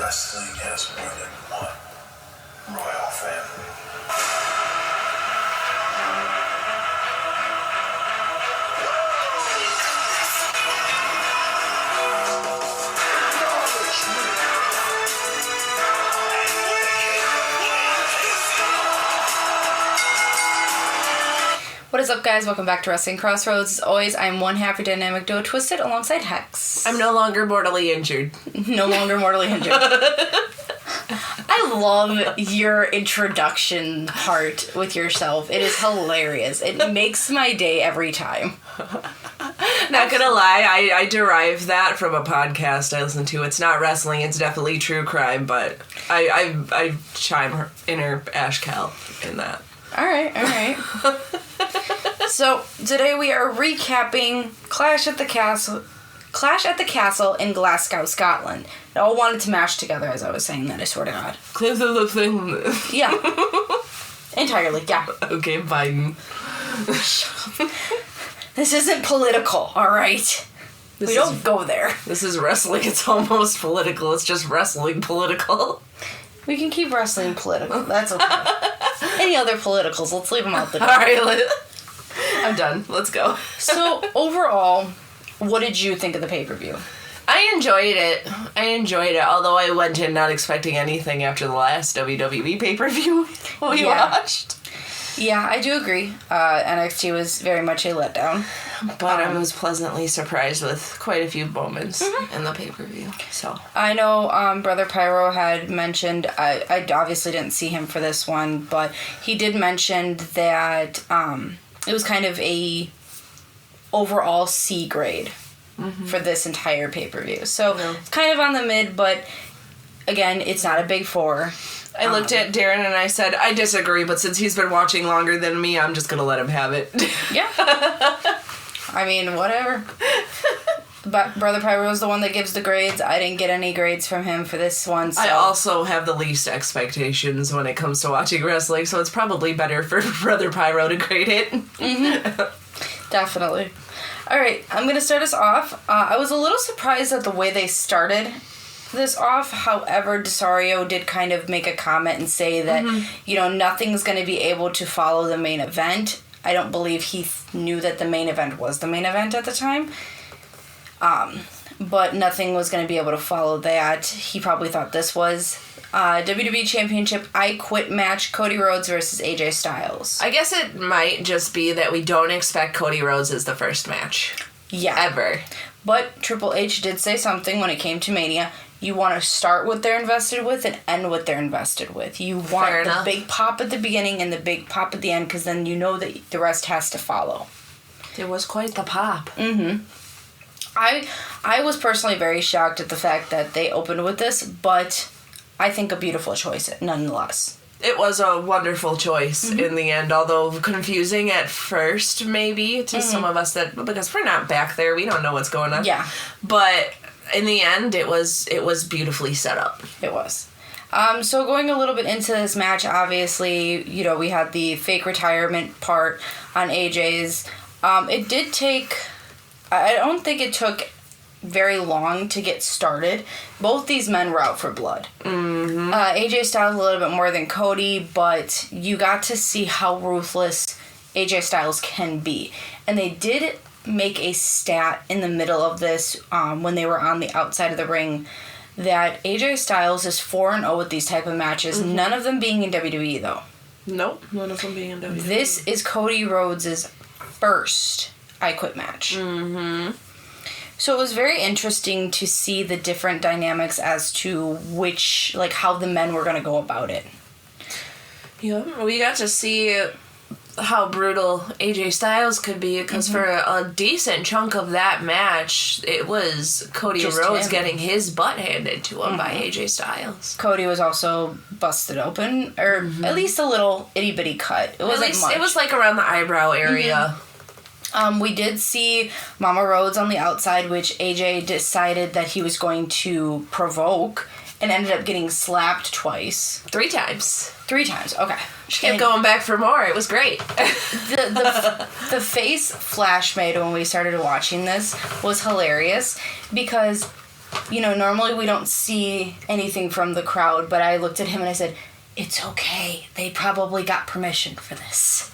Wrestling has more than one royal family. What is up, guys? Welcome back to Wrestling Crossroads. As always, I'm one half your dynamic duo, Twisted, alongside Hex. I'm no longer mortally injured. No longer mortally injured. I love your introduction part with yourself. It is hilarious. It makes my day every time. Not gonna lie, I derive that from a podcast I listen to. It's not wrestling, it's definitely true crime, but I chime inner Ash Cal in that. Alright. So, today we are recapping Clash at the Castle in Glasgow, Scotland. They all wanted to mash together as I was saying that, I swear to God. Cliff of the thing. Yeah. Entirely, yeah. Okay, Biden. This isn't political, alright? We don't go there. This is wrestling. It's almost political. It's just wrestling political. We can keep wrestling political. That's okay. Any other politicals, let's leave them out the door. Alright, I'm done. Let's go. So, overall, what did you think of the pay-per-view? I enjoyed it, although I went in not expecting anything after the last WWE pay-per-view we watched. Yeah, I do agree. NXT was very much a letdown. But I was pleasantly surprised with quite a few moments in the pay-per-view. So I know Brother Pyro had mentioned, I obviously didn't see him for this one, but he did mention that it was kind of a overall C grade for this entire pay-per-view. So it's kind of on the mid, but again, it's not a big four. I looked at Darren and I said, I disagree, but since he's been watching longer than me, I'm just going to let him have it. Yeah. I mean, whatever. But Brother Pyro is the one that gives the grades. I didn't get any grades from him for this one. So. I also have the least expectations when it comes to watching wrestling, so it's probably better for Brother Pyro to grade it. Definitely. All right, I'm going to start us off. I was a little surprised at the way they started this off. However, Desario did kind of make a comment and say that, nothing's going to be able to follow the main event. I don't believe he knew that the main event was the main event at the time. But nothing was going to be able to follow that. He probably thought this was WWE Championship I Quit match, Cody Rhodes versus AJ Stlyes. I guess it might just be that we don't expect Cody Rhodes as the first match. Yeah. Ever. But Triple H did say something when it came to Mania. You want to start what they're invested with and end what they're invested with. You want the big pop at the beginning and the big pop at the end, because then you know that the rest has to follow. There was quite the pop. I was personally very shocked at the fact that they opened with this, but I think a beautiful choice nonetheless. It was a wonderful choice in the end, although confusing at first, maybe, to some of us, because we're not back there, we don't know what's going on. Yeah. But in the end, it was beautifully set up. It was. So going a little bit into this match, obviously, we had the fake retirement part on AJ's. It did take... I don't think it took very long to get started. Both these men were out for blood. AJ Styles a little bit more than Cody, but you got to see how ruthless AJ Styles can be. And they did make a stat in the middle of this when they were on the outside of the ring that AJ Styles is 4-0 with these type of matches, none of them being in WWE, though. Nope, none of them being in WWE. This is Cody Rhodes' first I Quit match. So it was very interesting to see the different dynamics as to how the men were going to go about it. Yeah, we got to see how brutal AJ Styles could be, because for a decent chunk of that match, it was Cody Rhodes getting his butt handed to him by AJ Styles. Cody was also busted open, or at least a little itty-bitty cut. It wasn't much. It was like around the eyebrow area. We did see Mama Rhodes on the outside, which AJ decided that he was going to provoke, and ended up getting slapped twice. 3 times. 3 times, okay. She kept going back for more. It was great. The face Flash made when we started watching this was hilarious, because normally we don't see anything from the crowd, but I looked at him and I said, it's okay. They probably got permission for this.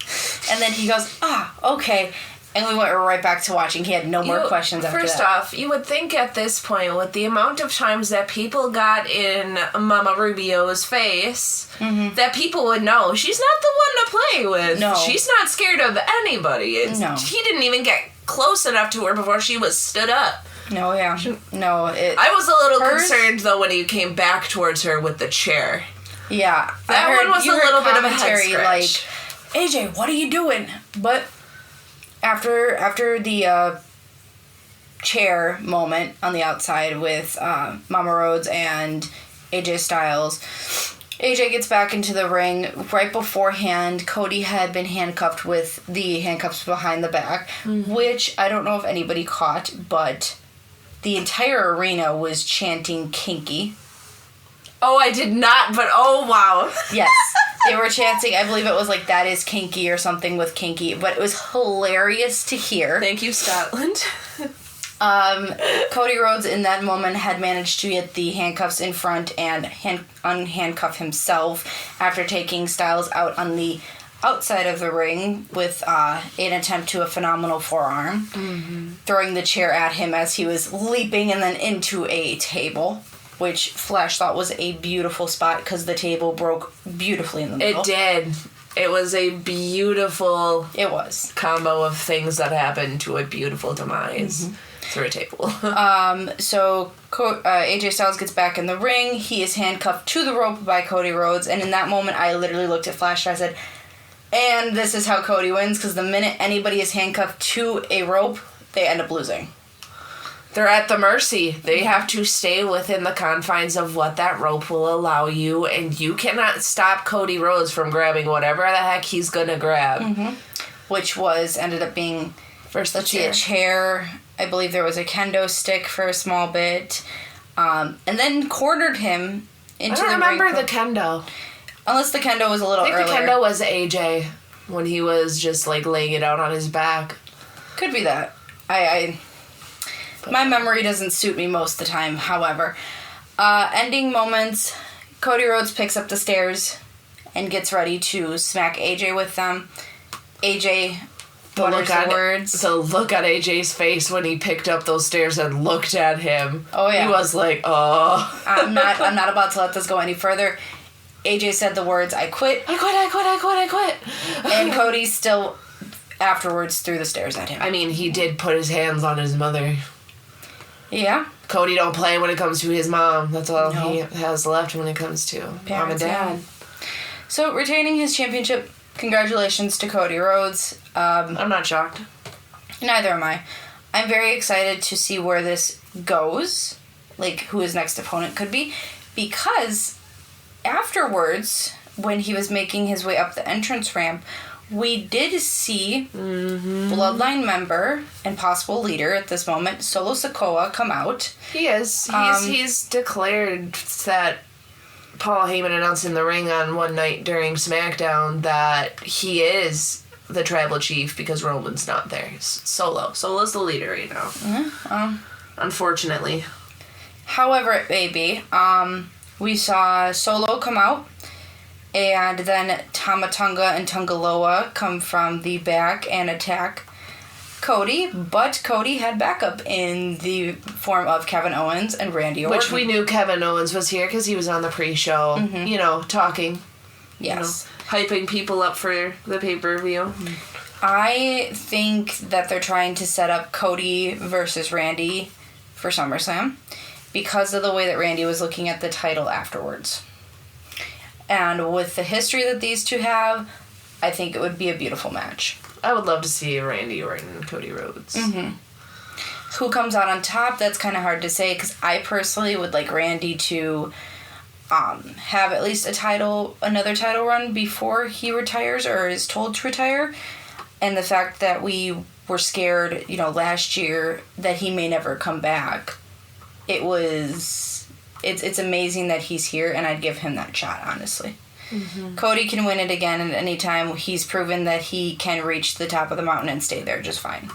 And then he goes, okay. And we went right back to watching. He had no more questions after that. First off, you would think at this point, with the amount of times that people got in Mama Rubio's face, that people would know she's not the one to play with. No. She's not scared of anybody. No. He didn't even get close enough to her before she was stood up. No, yeah. No, I was a little concerned, though, when he came back towards her with the chair. Yeah. That one was a little bit of a head scratch. Like, AJ, what are you doing? But after the chair moment on the outside with Mama Rhodes and AJ Stlyes, AJ gets back into the ring. Right beforehand, Cody had been handcuffed with the handcuffs behind the back, which I don't know if anybody caught, but the entire arena was chanting kinky. Oh, I did not, but oh, wow. Yes. They were chanting, I believe it was like, that is kinky or something with kinky, but it was hilarious to hear. Thank you, Scotland. Cody Rhodes in that moment had managed to get the handcuffs in front and unhandcuff himself after taking Stlyes out on the outside of the ring with an attempt to a phenomenal forearm, throwing the chair at him as he was leaping and then into a table, which Flash thought was a beautiful spot because the table broke beautifully in the middle. It did. It was a beautiful combo of things that happened to a beautiful demise through a table. So AJ Stlyes gets back in the ring. He is handcuffed to the rope by Cody Rhodes, and in that moment I literally looked at Flash and I said, and this is how Cody wins, because the minute anybody is handcuffed to a rope, they end up losing. They're at the mercy. They have to stay within the confines of what that rope will allow you, and you cannot stop Cody Rhodes from grabbing whatever the heck he's gonna grab. Which ended up being first the a chair. I believe there was a kendo stick for a small bit, and then cornered him into the ring. I don't remember the kendo. Unless the kendo was a little earlier. I think the kendo was AJ when he was just like laying it out on his back. Could be that. My memory doesn't suit me most of the time, however. Ending moments, Cody Rhodes picks up the stairs and gets ready to smack AJ with them. AJ mutters the words. The look on AJ's face when he picked up those stairs and looked at him. Oh, yeah. He was like, oh. I'm not about to let this go any further. AJ said the words, I quit. I quit. And Cody still afterwards threw the stairs at him. I mean, he did put his hands on his mother. Yeah. Cody don't play when it comes to his mom. That's all he has left when it comes to Parents, mom and dad. Yeah. So, retaining his championship, congratulations to Cody Rhodes. I'm not shocked. Neither am I. I'm very excited to see where this goes, like who his next opponent could be, because afterwards, when he was making his way up the entrance ramp, we did see Bloodline member and possible leader at this moment, Solo Sikoa, come out. He is. He's declared that Paul Heyman announced in the ring on one night during SmackDown that he is the tribal chief because Roman's not there. Solo's the leader right now. Unfortunately. However it may be, we saw Solo come out, and then Tama Tonga and Tungaloa come from the back and attack Cody, but Cody had backup in the form of Kevin Owens and Randy Orton. Which we knew Kevin Owens was here because he was on the pre-show, talking. Yes. Hyping people up for the pay-per-view. I think that they're trying to set up Cody versus Randy for SummerSlam because of the way that Randy was looking at the title afterwards. And with the history that these two have, I think it would be a beautiful match. I would love to see Randy Orton and Cody Rhodes. Who comes out on top? That's kind of hard to say because I personally would like Randy to have at least another title run before he retires or is told to retire. And the fact that we were scared, last year that he may never come back. It's amazing that he's here, and I'd give him that shot, honestly. Cody can win it again at any time. He's proven that he can reach the top of the mountain and stay there just fine.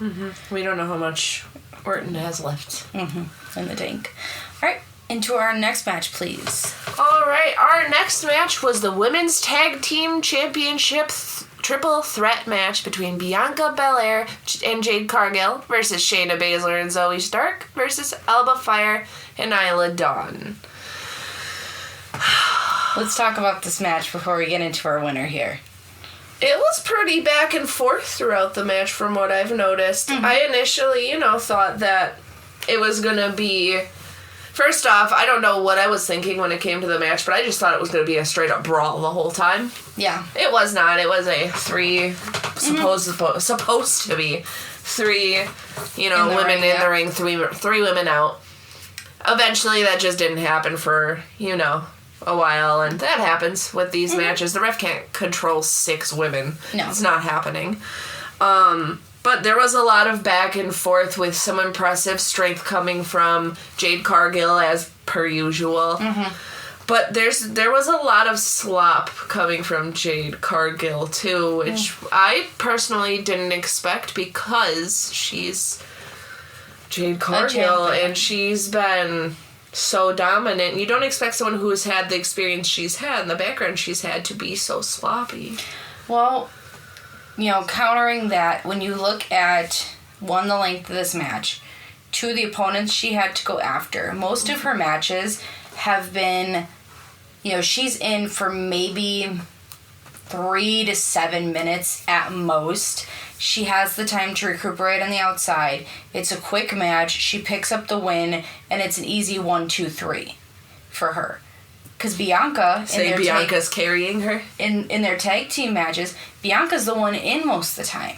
We don't know how much Orton has left. In the tank. Alright, into our next match, please. Alright, our next match was the Women's Tag Team Championship triple threat match between Bianca Belair and Jade Cargill versus Shayna Baszler and Zoe Stark versus Alba Fyre and Isla Dawn. Let's talk about this match before we get into our winner here. It was pretty back and forth throughout the match from what I've noticed. Mm-hmm. I initially, thought that it was going to be... First off, I don't know what I was thinking when it came to the match, but I just thought it was going to be a straight-up brawl the whole time. Yeah. It was not. It was a supposed to be three, women in the ring, three women out. Eventually, that just didn't happen for, a while, and that happens with these matches. The ref can't control 6 women. No. It's not happening. But there was a lot of back and forth with some impressive strength coming from Jade Cargill, as per usual. Mm-hmm. But there was a lot of slop coming from Jade Cargill, too, which I personally didn't expect because she's Jade Cargill, and she's been so dominant. You don't expect someone who has had the experience she's had and the background she's had to be so sloppy. Well, countering that, when you look at, 1, the length of this match, 2, the opponents she had to go after, most of her matches have been, she's in for maybe 3 to 7 minutes at most. She has the time to recuperate on the outside. It's a quick match. She picks up the win, and it's an easy 1, 2, 3 for her. Because Bianca... Bianca's carrying her? In their tag team matches, Bianca's the one in most of the time.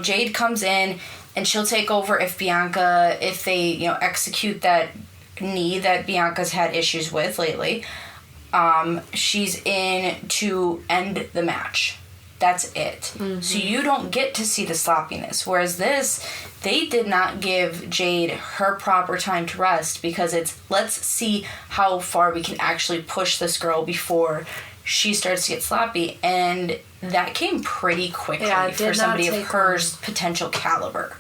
Jade comes in, and she'll take over if they, execute that knee that Bianca's had issues with lately. She's in to end the match. That's it. Mm-hmm. So you don't get to see the sloppiness. Whereas this, they did not give Jade her proper time to rest because it's, let's see how far we can actually push this girl before she starts to get sloppy. And that came pretty quickly for somebody of her potential caliber.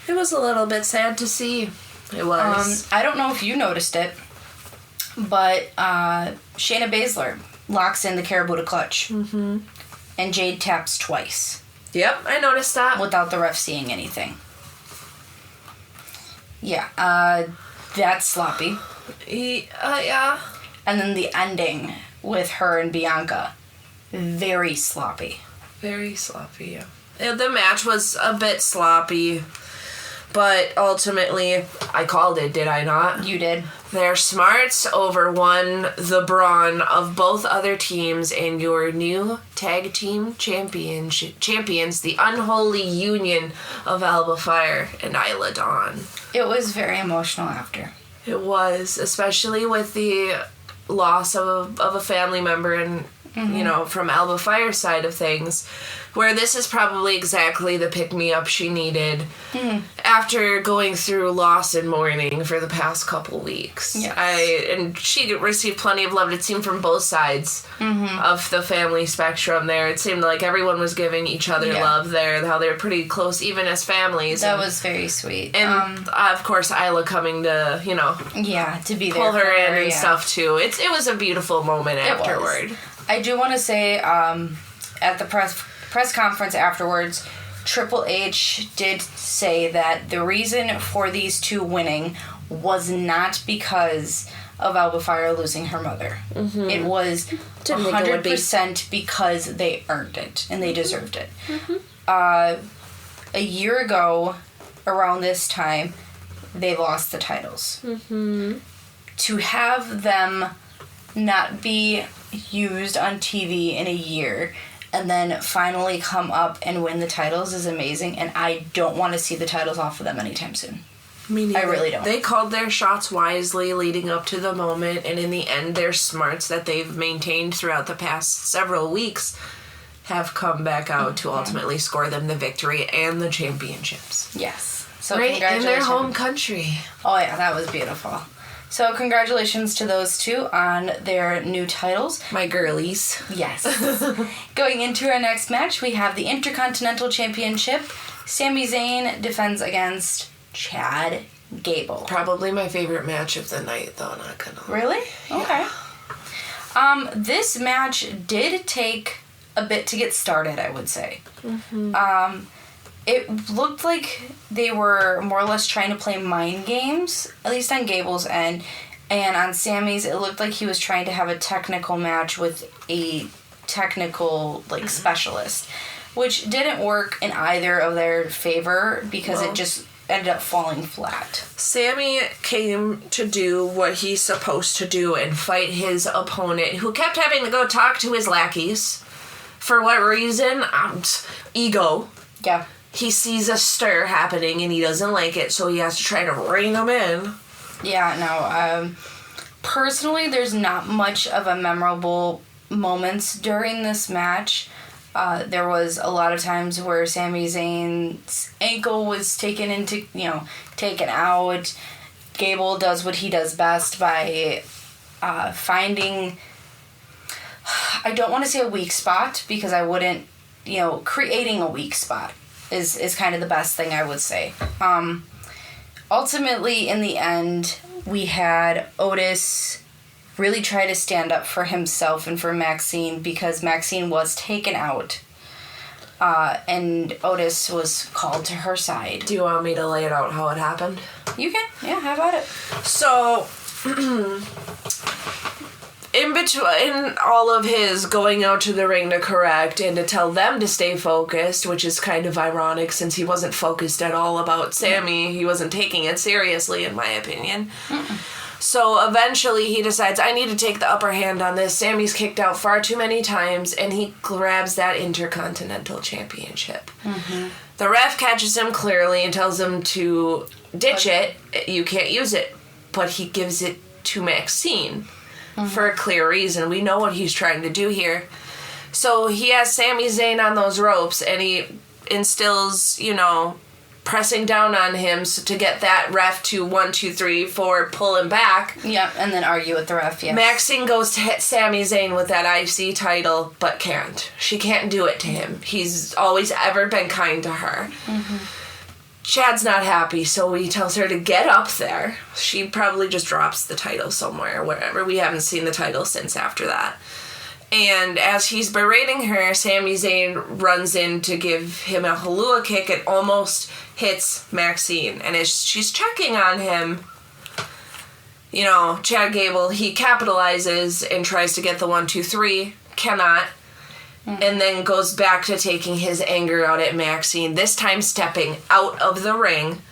It was a little bit sad to see. It was. I don't know if you noticed it, but Shayna Baszler locks in the Caribou clutch. Mm-hmm. And Jade taps twice. Yep, I noticed that. Without the ref seeing anything. Yeah, that's sloppy. Yeah. And then the ending with her and Bianca. Very sloppy. Very sloppy, yeah. The match was a bit sloppy, but ultimately, I called it, did I not? You did. Their smarts overwon the brawn of both other teams, and your new tag team champions, the Unholy Union of Alba Fyre and Isla Dawn. It was very emotional after. It was, especially with the loss of a family member and, from Alba Fyre's side of things, where this is probably exactly the pick-me-up she needed after going through loss and mourning for the past couple weeks. Yes. And she received plenty of love. It seemed from both sides of the family spectrum there. It seemed like everyone was giving each other love there, how they were pretty close, even as families. That was very sweet. And, of course, Isla coming to, to be there pull her in and yeah. stuff, too. It was a beautiful moment afterward. I do want to say, at the press conference afterwards, Triple H did say that the reason for these two winning was not because of Alba Fyre losing her mother. Mm-hmm. It was 100% because they earned it and they deserved it. Mm-hmm. A year ago, around this time, they lost the titles. Mm-hmm. To have them not be used on TV in a year and then finally come up and win the titles is amazing, and I don't want to see the titles off of them anytime soon. Me neither. I really don't. They called their shots wisely leading up to the moment, and in the end, their smarts that they've maintained throughout the past several weeks have come back out to ultimately score them the victory and the championships. Yes. So right congratulations. in their home country. Oh yeah, that was beautiful. So congratulations to those two on their new titles. My girlies. Yes. Going into our next match, we have the Intercontinental Championship. Sami Zayn defends against Chad Gable. Probably my favorite match of the night, though, not gonna lie. Really? Yeah. Okay. This match did take a bit to get started, I would say. Mm-hmm. It looked like they were more or less trying to play mind games, at least on Gable's end. And on Sami's, it looked like he was trying to have a technical match with a technical, specialist, which didn't work in either of their favor because it just ended up falling flat. Sami came to do what he's supposed to do and fight his opponent, who kept having to go talk to his lackeys. For what reason? Ego. Yeah. He sees a stir happening and he doesn't like it, so he has to try to rein them in. Yeah, no. Personally, there's not much of a memorable moments during this match. There was a lot of times where Sami Zayn's ankle was taken out. Gable does what he does best by finding, I don't want to say a weak spot because I wouldn't, creating a weak spot is kind of the best thing I would say. Ultimately, in the end, we had Otis really try to stand up for himself and for Maxine because Maxine was taken out. And Otis was called to her side. Do you want me to lay it out how it happened? You can. Yeah, how about it? So, in between all of his going out to the ring to correct and to tell them to stay focused, which is kind of ironic since he wasn't focused at all about Sami. He wasn't taking it seriously, in my opinion. So eventually he decides, I need to take the upper hand on this. Sami's kicked out far too many times, and he grabs that Intercontinental Championship. Mm-hmm. The ref catches him clearly and tells him to ditch it. You can't use it. But he gives it to Maxine. Mm-hmm. For a clear reason. We know what he's trying to do here. So he has Sami Zayn on those ropes, and he instills, pressing down on him to get that ref to 1, 2, 3, 4, pull him back. Yep, and then argue with the ref, yes. Maxine goes to hit Sami Zayn with that IC title, but can't. She can't do it to him. He's always ever been kind to her. Mm-hmm. Chad's not happy, so he tells her to get up there. She probably just drops the title somewhere, wherever. We haven't seen the title since after that. And as he's berating her, Sami Zayn runs in to give him a Halua kick and almost hits Maxine. And as she's checking on him, Chad Gable, he capitalizes and tries to get the 1, 2, 3, cannot. And then goes back to taking his anger out at Maxine, this time stepping out of the ring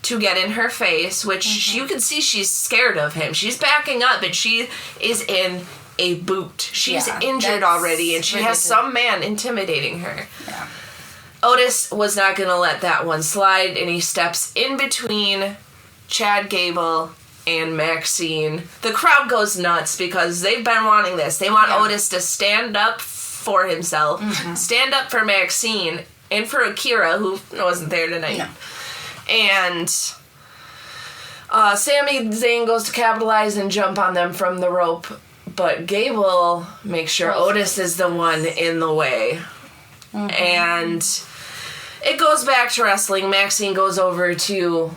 to get in her face, which you can see she's scared of him. She's backing up, and she is in a boot. She's injured already, and she has some man intimidating her. Yeah. Otis was not going to let that one slide, and he steps in between Chad Gable and Maxine. The crowd goes nuts because they've been wanting this. They want Otis to stand up for himself, stand up for Maxine, and for Akira, who wasn't there tonight. No. And Sami Zayn goes to capitalize and jump on them from the rope, but Gable makes sure Otis is the one in the way. Mm-hmm. And it goes back to wrestling. Maxine goes over to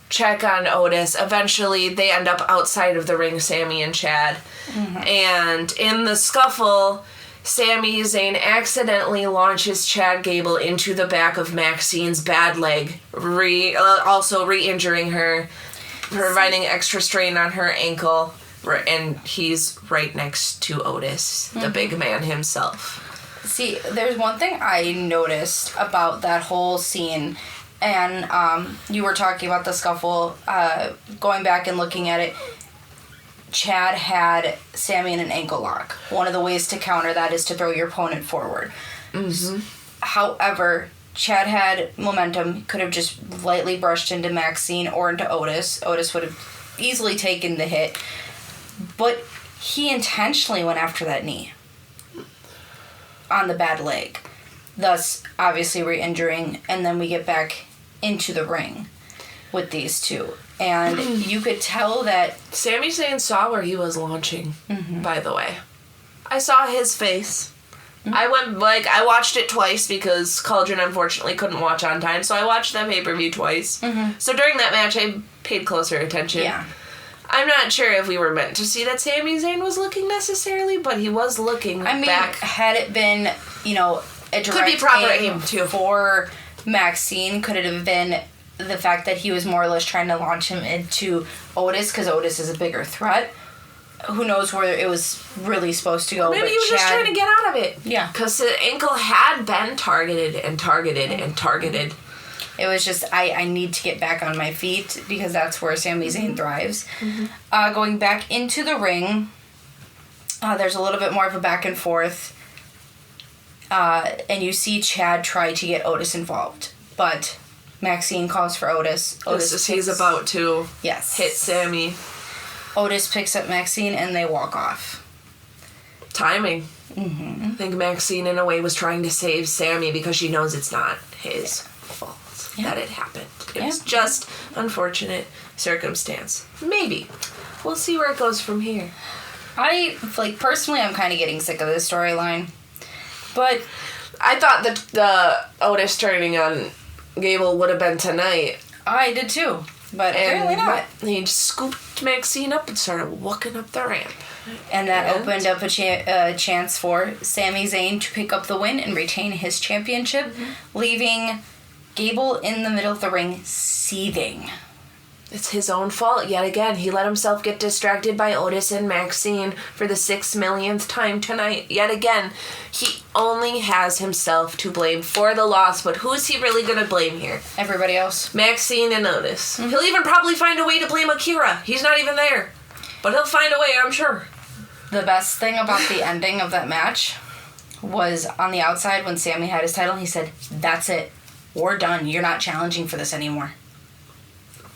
check on Otis. Eventually, they end up outside of the ring, Sami and Chad. Mm-hmm. And in the scuffle, Sami Zayn accidentally launches Chad Gable into the back of Maxine's bad leg, also re-injuring her, providing extra strain on her ankle, and he's right next to Otis, the big man himself. See, there's one thing I noticed about that whole scene, and you were talking about the scuffle, going back and looking at it. Chad had Sami in an ankle lock. One of the ways to counter that is to throw your opponent forward. Mm-hmm. However, Chad had momentum, could have just lightly brushed into Maxine or into Otis. Otis would have easily taken the hit. But he intentionally went after that knee on the bad leg, thus obviously re-injuring, and then we get back into the ring with these two. And you could tell that Sami Zayn saw where he was launching, by the way. I saw his face. I watched it twice because Cauldron unfortunately couldn't watch on time, so I watched that pay-per-view twice. Mm-hmm. So during that match, I paid closer attention. Yeah. I'm not sure if we were meant to see that Sami Zayn was looking necessarily, but he was looking back. Had it been, a direct could be proper aim too for Maxine, could it have been the fact that he was more or less trying to launch him into Otis, because Otis is a bigger threat? Who knows where it was really supposed to go. Maybe he was just trying to get out of it. Yeah. Because the ankle had been targeted and targeted and targeted. It was just, I need to get back on my feet, because that's where Sami Zayn thrives. Mm-hmm. Going back into the ring, there's a little bit more of a back and forth. And you see Chad try to get Otis involved. But Maxine calls for Otis. He's about to hit Sami. Otis picks up Maxine and they walk off. Timing. Mm-hmm. I think Maxine, in a way, was trying to save Sami because she knows it's not his fault that it happened. It was just unfortunate circumstance. Maybe. We'll see where it goes from here. Personally, I'm kind of getting sick of this storyline. But I thought that the Otis turning on Gable would have been tonight. I did too. But apparently not. He scooped Maxine up and started walking up the ramp. And that opened up a chance for Sami Zayn to pick up the win and retain his championship, leaving Gable in the middle of the ring seething. It's his own fault yet again. He let himself get distracted by Otis and Maxine for the 6 millionth time tonight. Yet again, he only has himself to blame for the loss, but who's he really going to blame here? Everybody else. Maxine and Otis. Mm-hmm. He'll even probably find a way to blame Akira. He's not even there. But he'll find a way, I'm sure. The best thing about the ending of that match was on the outside when Sami had his title, he said, "That's it. We're done. You're not challenging for this anymore.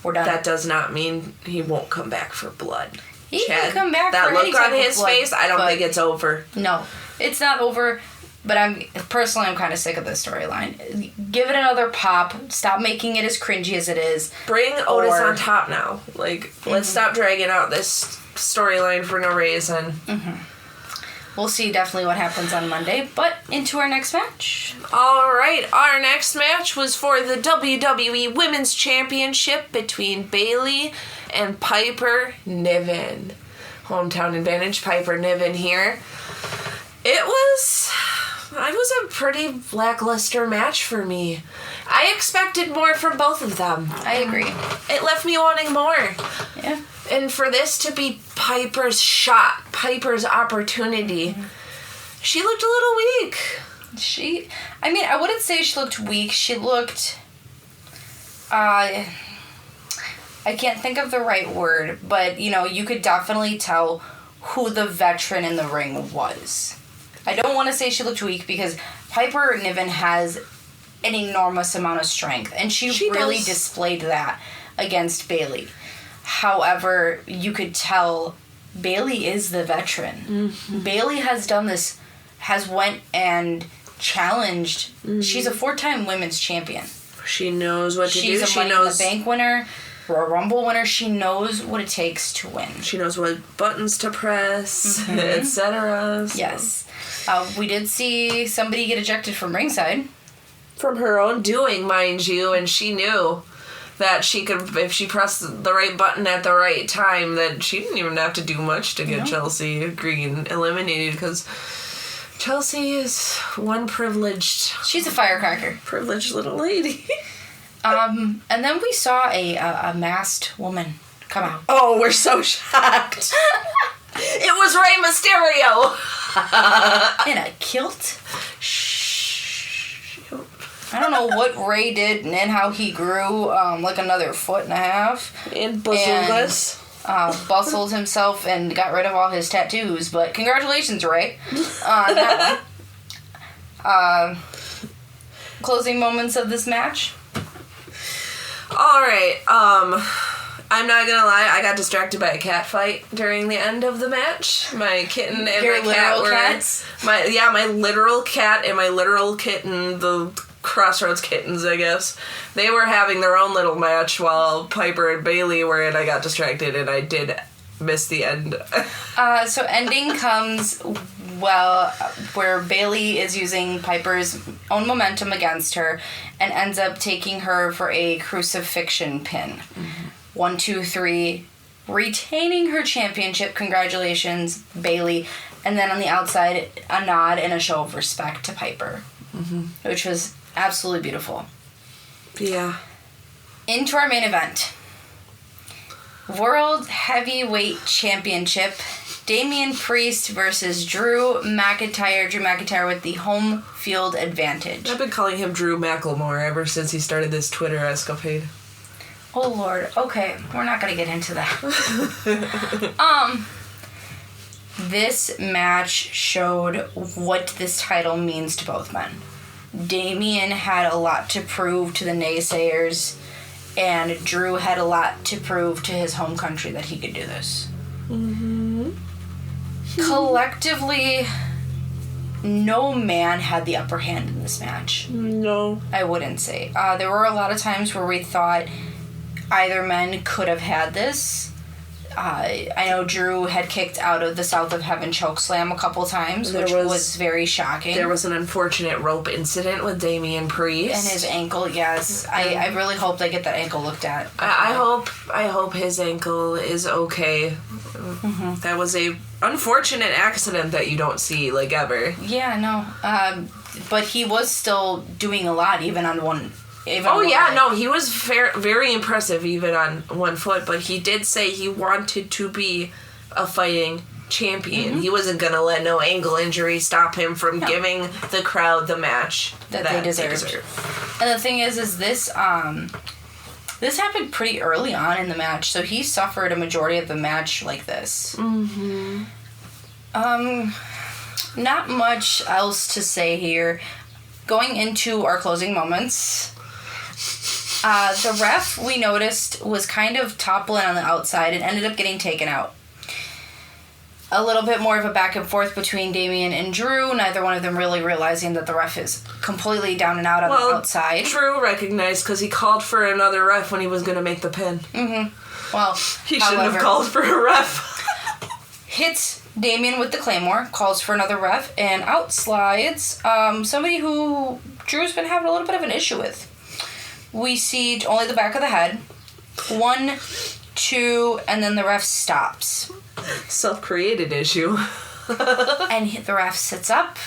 We're done." That does not mean he won't come back for blood. He can come back that for any look type on of his blood, face, I don't think it's over. No, it's not over. But I'm kind of sick of this storyline. Give it another pop. Stop making it as cringy as it is. Bring Otis on top now. Let's stop dragging out this storyline for no reason. Mm-hmm. We'll see definitely what happens on Monday, but into our next match. All right, our next match was for the WWE Women's Championship between Bayley and Piper Niven. Hometown advantage, Piper Niven here. It was a pretty lackluster match for me. I expected more from both of them. I agree. It left me wanting more. Yeah. And for this to be Piper's shot, Piper's opportunity, she looked a little weak. I wouldn't say she looked weak. She looked, I can't think of the right word, but, you could definitely tell who the veteran in the ring was. I don't want to say she looked weak because Piper Niven has an enormous amount of strength, and she really displayed that against Bayley. However, you could tell Bayley is the veteran. Mm-hmm. Bayley has done this, has went and challenged. Mm-hmm. She's a 4-time women's champion. She knows what to do. She's a Money in the Bank winner, Royal Rumble winner. She knows what it takes to win. She knows what buttons to press, etc. So. Yes. We did see somebody get ejected from ringside. From her own doing, mind you, and she knew that she could, if she pressed the right button at the right time, that she didn't even have to do much to get Chelsea Green eliminated, because Chelsea is one privileged... She's a firecracker. Privileged little lady. And then we saw a masked woman come out. Oh, we're so shocked. It was Rey Mysterio. In a kilt? I don't know what Ray did and how he grew like another 1.5 feet. And bazookas. Bustled himself and got rid of all his tattoos. But congratulations, Ray, on that one. Closing moments of this match. All right. I'm not gonna lie, I got distracted by a cat fight during the end of the match. My kitten and Your my cat were... cats? My literal cat and my literal kitten, the Crossroads kittens, I guess. They were having their own little match while Piper and Bayley were in. I got distracted and I did miss the end. So ending comes where Bayley is using Piper's own momentum against her and ends up taking her for a crucifixion pin. Mm-hmm. 1, 2, 3, retaining her championship. Congratulations, Bayley. And then on the outside, a nod and a show of respect to Piper, which was absolutely beautiful. Yeah. Into our main event. World Heavyweight Championship. Damien Priest versus Drew McIntyre. Drew McIntyre with the home field advantage. I've been calling him Drew McElmore ever since he started this Twitter escapade. Oh, Lord. Okay, we're not going to get into that. This match showed what this title means to both men. Damien had a lot to prove to the naysayers, and Drew had a lot to prove to his home country that he could do this. Mm-hmm. Collectively, no man had the upper hand in this match. No. I wouldn't say. There were a lot of times where we thought either men could have had this. I know Drew had kicked out of the South of Heaven chokeslam a couple times, which was very shocking. There was an unfortunate rope incident with Damien Priest. And his ankle, yes. I really hope they get that ankle looked at. I hope his ankle is okay. Mm-hmm. That was a unfortunate accident that you don't see, like, ever. Yeah, no. But he was still doing a lot, even on one... he was very impressive even on one foot, but he did say he wanted to be a fighting champion. Mm-hmm. He wasn't going to let no ankle injury stop him from giving the crowd the match that they deserved. And the thing is this this happened pretty early on in the match, so he suffered a majority of the match like this. Mm-hmm. Not much else to say here. Going into our closing moments... the ref, we noticed, was kind of toppling on the outside and ended up getting taken out. A little bit more of a back and forth between Damien and Drew, neither one of them really realizing that the ref is completely down and out on the outside. Drew recognized because he called for another ref when he was going to make the pin. Mm-hmm. Well, he shouldn't have called for a ref. Hits Damien with the Claymore, calls for another ref, and out slides somebody who Drew's been having a little bit of an issue with. We see only the back of the head. 1, 2, and then the ref stops. Self-created issue. And the ref sits up,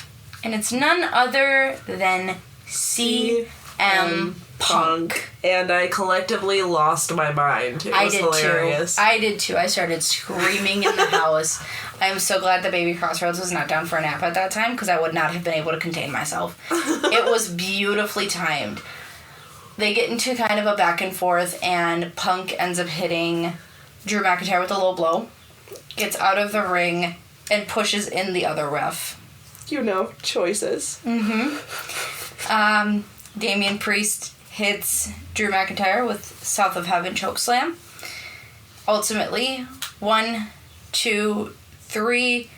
and it's none other than CM Punk. And I collectively lost my mind. It was hilarious. I did too. I started screaming in the house. I'm so glad that Baby Crossroads was not down for a nap at that time, because I would not have been able to contain myself. It was beautifully timed. They get into kind of a back and forth, and Punk ends up hitting Drew McIntyre with a low blow, gets out of the ring, and pushes in the other ref. Choices. Mm-hmm. Damien Priest hits Drew McIntyre with South of Heaven chokeslam. Ultimately, 1, 2, 3,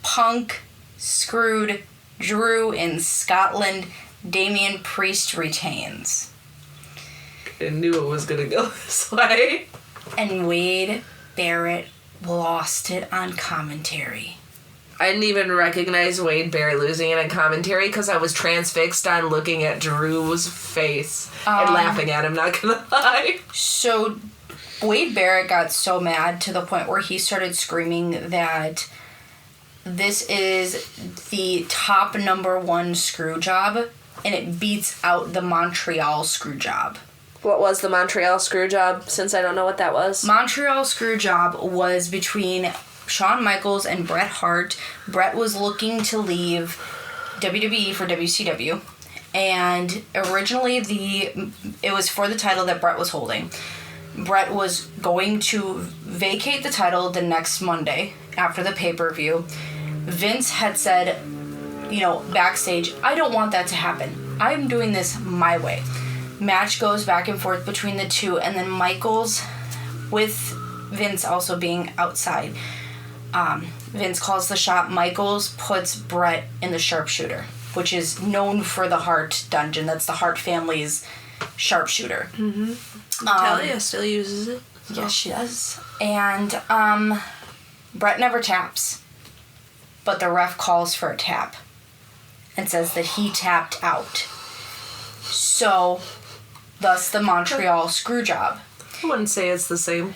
Punk screwed Drew in Scotland. Damien Priest retains. I knew it was going to go this way. And Wade Barrett lost it on commentary. I didn't even recognize Wade Barrett losing it on commentary because I was transfixed on looking at Drew's face and laughing at him, not gonna lie. So Wade Barrett got so mad to the point where he started screaming that this is the top #1 screw job, and it beats out the Montreal screw job. What was the Montreal screw job, since I don't know what that was? Montreal screw job was between Shawn Michaels and Bret Hart. Bret was looking to leave WWE for WCW, and originally it was for the title that Bret was holding. Bret was going to vacate the title the next Monday after the pay-per-view. Vince had said, backstage, I don't want that to happen. I'm doing this my way. Match goes back and forth between the two, and then Michaels, with Vince also being outside, Vince calls the shot. Michaels puts Bret in the sharpshooter, which is known for the Hart dungeon. That's the Hart family's sharpshooter. Mm-hmm. Natalia still uses it. Yes, she does. And Bret never taps. but the ref calls for a tap and says that he tapped out. So, thus the Montreal Screwjob. I wouldn't say it's the same.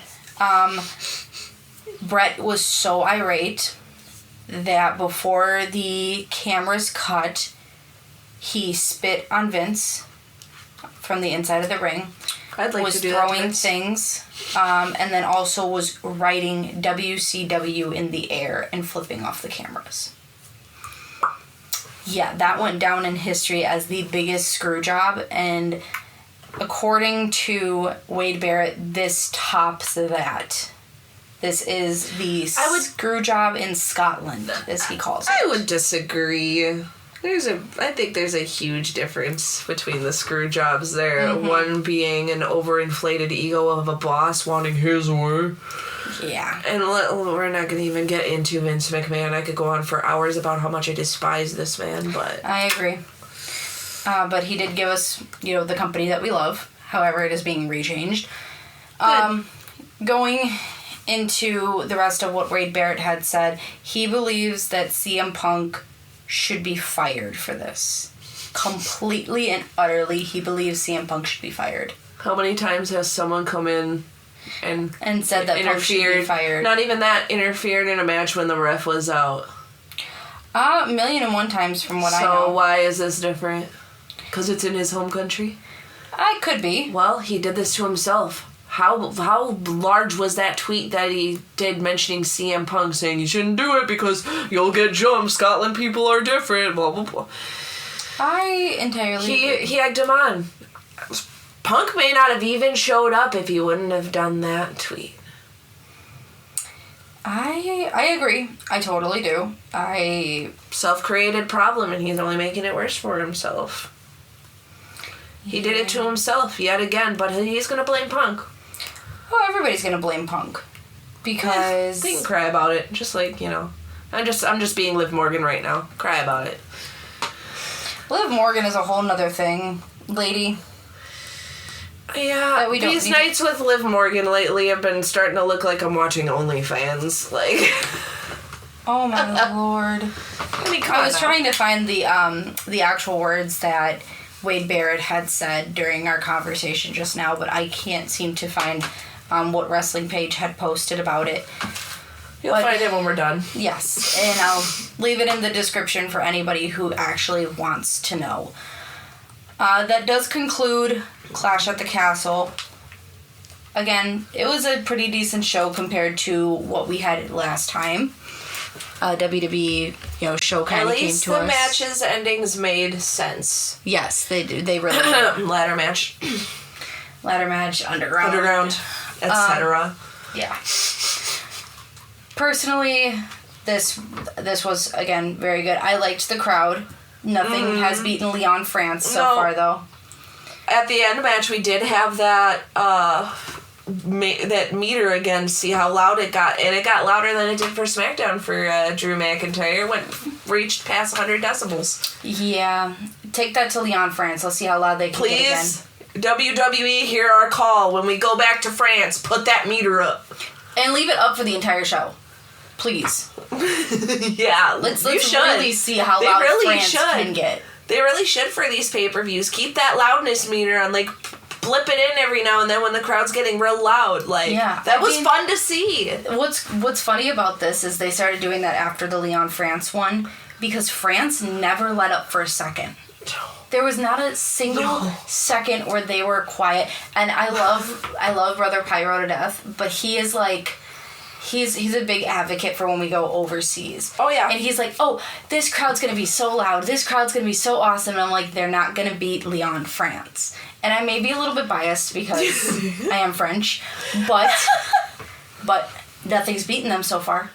Brett was so irate that before the cameras cut, he spit on Vince from the inside of the ring. I'd like was to do that. throwing things, and then also was writing WCW in the air and flipping off the cameras. Yeah, that went down in history as the biggest screw job, and according to Wade Barrett, this tops that. This is the screw job in Scotland, as he calls it. I would disagree. I think there's a huge difference between the screw jobs there. Mm-hmm. One being an overinflated ego of a boss wanting his way. Yeah. And we're not going to even get into Vince McMahon. I could go on for hours about how much I despise this man, but... I agree. But he did give us, the company that we love. However, it is being rechanged. Going into the rest of what Wade Barrett had said, he believes that CM Punk should be fired for this. Completely and utterly, he believes CM Punk should be fired. How many times has someone come in and said that Punk should be fired? Not even that, interfered in a match when the ref was out. 1,000,001 times from what I know. So why is this different? Because it's in his home country? I could be. Well, he did this to himself. How large was that tweet that he did mentioning CM Punk saying you shouldn't do it because you'll get jumped, Scotland people are different, blah, blah, blah. I entirely agree. He egged him on. Punk may not have even showed up if he wouldn't have done that tweet. I agree. I totally do. Self-created problem, and he's only making it worse for himself. He did it to himself yet again, but he's going to blame Punk. Oh, everybody's going to blame Punk. Because... They can cry about it. Just like, I'm just being Liv Morgan right now. Cry about it. Liv Morgan is a whole nother thing, lady. Yeah, these nights with Liv Morgan lately have been starting to look like I'm watching OnlyFans. Like... Oh, my Lord. I was trying to find the actual words that Wade Barrett had said during our conversation just now, but I can't seem to find what wrestling page had posted about it. You'll find it when we're done. Yes, and I'll leave it in the description for anybody who actually wants to know. That does conclude Clash at the Castle. Again, it was a pretty decent show compared to what we had last time. WWE, show kind of came to us. At least the matches endings made sense. Yes, they do. They really did. Ladder match, underground, etc. Yeah. Personally, this was again very good. I liked the crowd. Nothing has beaten Leon France so far, though. At the end match, we did have that that meter again to see how loud it got, and it got louder than it did for SmackDown for Drew McIntyre. Reached past 100 decibels. Yeah, take that to Leon France. Let's see how loud they can get again. Please, WWE, hear our call. When we go back to France, put that meter up. And leave it up for the entire show. Please. Yeah, let's really see how loud France can get. They really should for these pay-per-views. Keep that loudness meter on, blip it in every now and then when the crowd's getting real loud. That was fun to see. What's funny about this is they started doing that after the Leon France one, because France never let up for a second. There was not a single second where they were quiet. And I love Brother Pyro to death, but he is he's a big advocate for when we go overseas. Oh, yeah. And he's like, oh, this crowd's going to be so loud. This crowd's going to be so awesome. And I'm like, they're not going to beat Leon France. And I may be a little bit biased because I am French. But nothing's beaten them so far.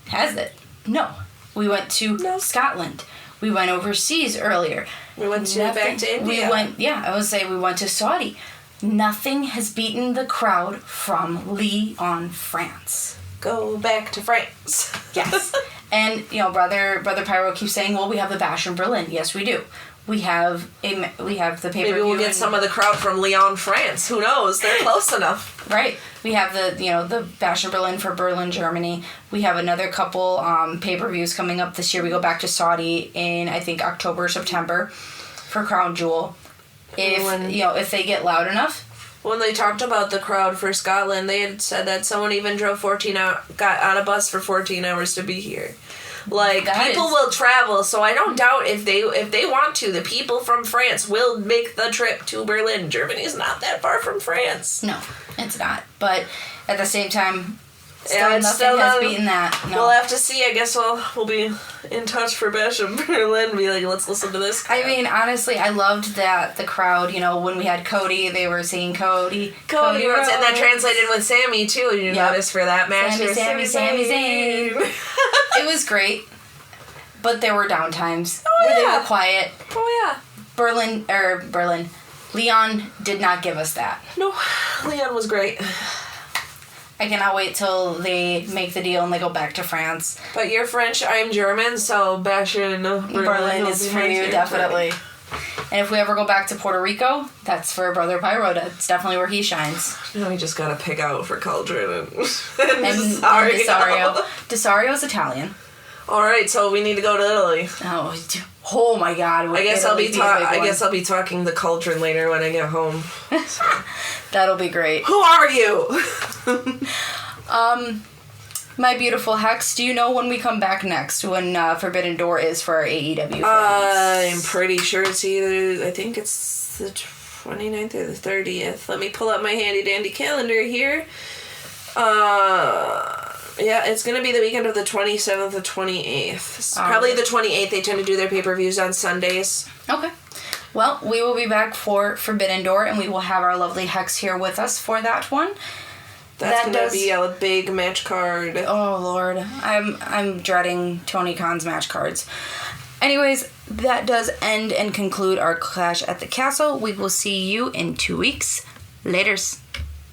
Has it? No. We went to Scotland. We went overseas earlier. We went back to India. We went to Saudi. Nothing has beaten the crowd from Leon France. Go back to France. Yes. And, Brother Pyro keeps saying, well, we have the Bash in Berlin. Yes, we do. We have the pay-per-view. Maybe we'll get some of the crowd from Lyon, France. Who knows? They're close enough. Right. We have the Bash in Berlin for Berlin, Germany. We have another couple pay-per-views coming up this year. We go back to Saudi in, I think, October or September for Crown Jewel. If they get loud enough. When they talked about the crowd for Scotland, they had said that someone even drove got on a bus for 14 hours to be here. Like, people will travel, so I don't doubt if they want to, the people from France will make the trip to Berlin. Germany's not that far from France. No, it's not. But at the same time, nothing has beaten that. No. We'll have to see. I guess we'll be in touch for Bash in Berlin. Be like, let's listen to this crowd. I mean, honestly, I loved that the crowd, when we had Cody, they were singing Cody Rhodes. And that translated with Sami, too. You notice for that match. Sami Zayn. It was great. But there were down times where they were quiet. Oh, yeah. Lyon did not give us that. No, Lyon was great. I cannot wait till they make the deal and they go back to France. But you're French, I'm German, so Bash in Berlin is for you, definitely. And if we ever go back to Puerto Rico, that's for Brother Pyro. That's definitely where he shines. Now we just gotta pick out for Cauldron and Desario. Desario's Italian. Alright, so we need to go to Italy. Oh my God! I guess I'll be talking the Cauldron later when I get home. So. That'll be great. Who are you? My beautiful Hex, do you know when we come back next? When Forbidden Door is for our AEW fans? I'm pretty sure it's I think it's the 29th or the 30th. Let me pull up my handy dandy calendar here. Yeah, it's going to be the weekend of the 27th to 28th. Probably the 28th. They tend to do their pay-per-views on Sundays. Okay. Well, we will be back for Forbidden Door, and we will have our lovely Hex here with us for that one. That's going to be a big match card. Oh, Lord. I'm dreading Tony Khan's match cards. Anyways, that does end and conclude our Clash at the Castle. We will see you in 2 weeks. Laters.